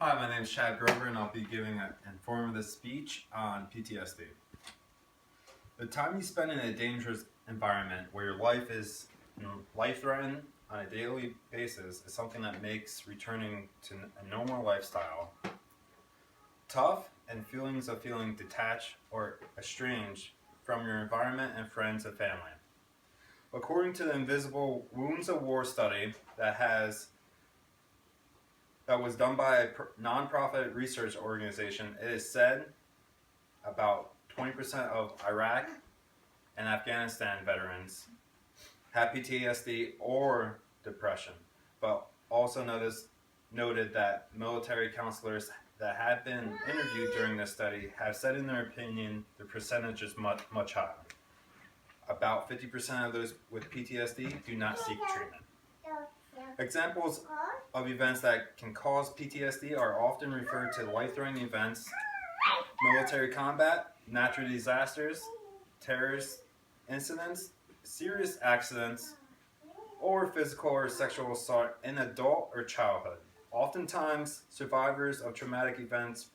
Hi, my name is Chad Grover, and I'll be giving an informative speech on PTSD. The time you spend in a dangerous environment where your life is life-threatened on a daily basis is something that makes returning to a normal lifestyle tough, and feelings of feeling detached or estranged from your environment and friends and family. According to the Invisible Wounds of War study that was done by a nonprofit research organization, it is said about 20% of Iraq and Afghanistan veterans have PTSD or depression, but also noted that military counselors that have been interviewed during this study have said in their opinion the percentage is much higher. About 50% of those with PTSD do not seek treatment. Examples of events that can cause PTSD are often referred to life-threatening events, military combat, natural disasters, terrorist incidents, serious accidents, or physical or sexual assault in adult or childhood. Oftentimes, survivors of traumatic events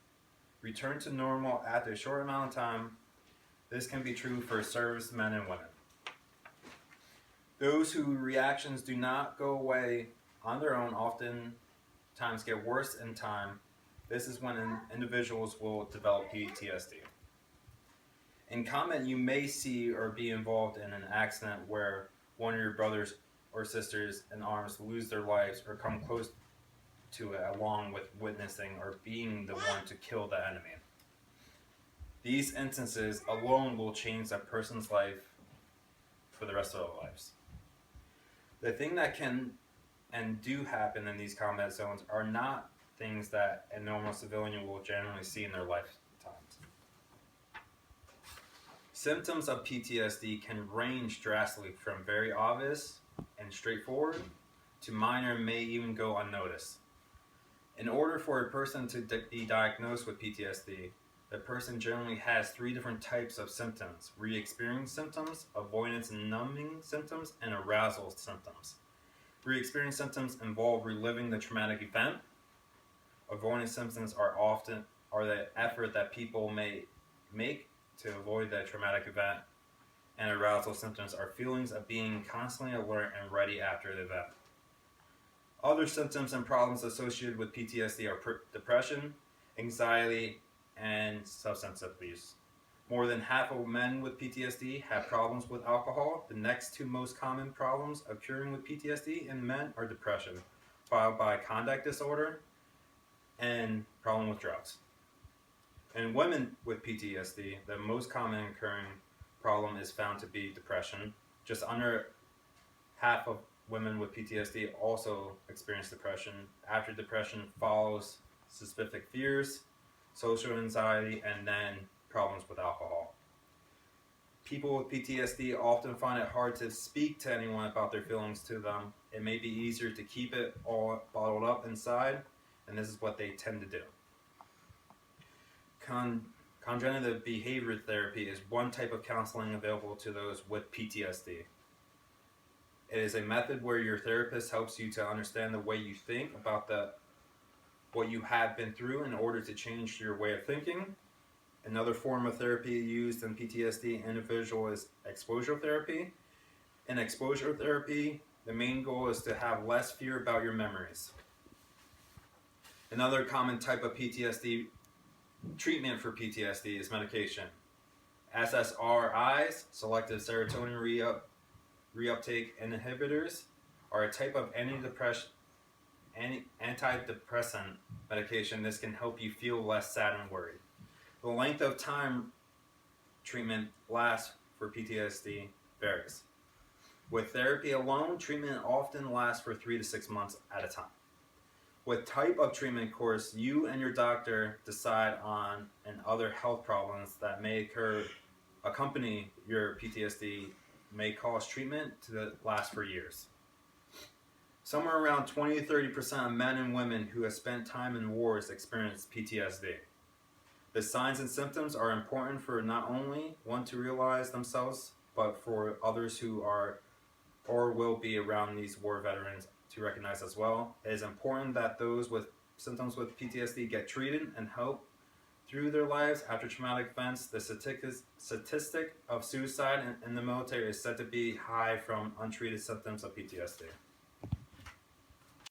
return to normal after a short amount of time. This can be true for servicemen and women. Those whose reactions do not go away on their own oftentimes get worse in time. This is when individuals will develop PTSD. In combat, you may see or be involved in an accident where one of your brothers or sisters in arms lose their lives or come close to it, along with witnessing or being the one to kill the enemy. These instances alone will change that person's life for the rest of their lives. The thing that can and do happen in these combat zones are not things that a normal civilian will generally see in their lifetimes. Symptoms of PTSD can range drastically from very obvious and straightforward to minor and may even go unnoticed. In order for a person to be diagnosed with PTSD, the person generally has three different types of symptoms: re-experiencing symptoms, avoidance and numbing symptoms, and arousal symptoms. Re-experiencing symptoms involve reliving the traumatic event. Avoidance symptoms are the effort that people may make to avoid the traumatic event, and arousal symptoms are feelings of being constantly alert and ready after the event. Other symptoms and problems associated with PTSD are depression, anxiety, and substance abuse. More than half of men with PTSD have problems with alcohol. The next two most common problems occurring with PTSD in men are depression, followed by conduct disorder and problem with drugs. In women with PTSD, the most common occurring problem is found to be depression. Just under half of women with PTSD also experience depression. After depression follows specific fears, social anxiety, and then problems with alcohol. People with PTSD often find it hard to speak to anyone about their feelings to them. It may be easier to keep it all bottled up inside, and this is what they tend to do. Cognitive behavior therapy is one type of counseling available to those with PTSD. It is a method where your therapist helps you to understand the way you think about what you have been through in order to change your way of thinking. Another form of therapy used in PTSD individual is exposure therapy. In exposure therapy, the main goal is to have less fear about your memories. Another common type of PTSD treatment for PTSD is medication. SSRIs, selective serotonin reuptake inhibitors, are a type of antidepressant medication. This can help you feel less sad and worried. The length of time treatment lasts for PTSD varies. With therapy alone, treatment often lasts for 3 to 6 months at a time. With type of treatment course, you and your doctor decide on, and other health problems that may accompany your PTSD may cause treatment to last for years. Somewhere around 20 to 30% of men and women who have spent time in wars experience PTSD. The signs and symptoms are important for not only one to realize themselves, but for others who are or will be around these war veterans to recognize as well. It is important that those with symptoms with PTSD get treated and help through their lives after traumatic events, the statistic of suicide in the military is said to be high from untreated symptoms of PTSD.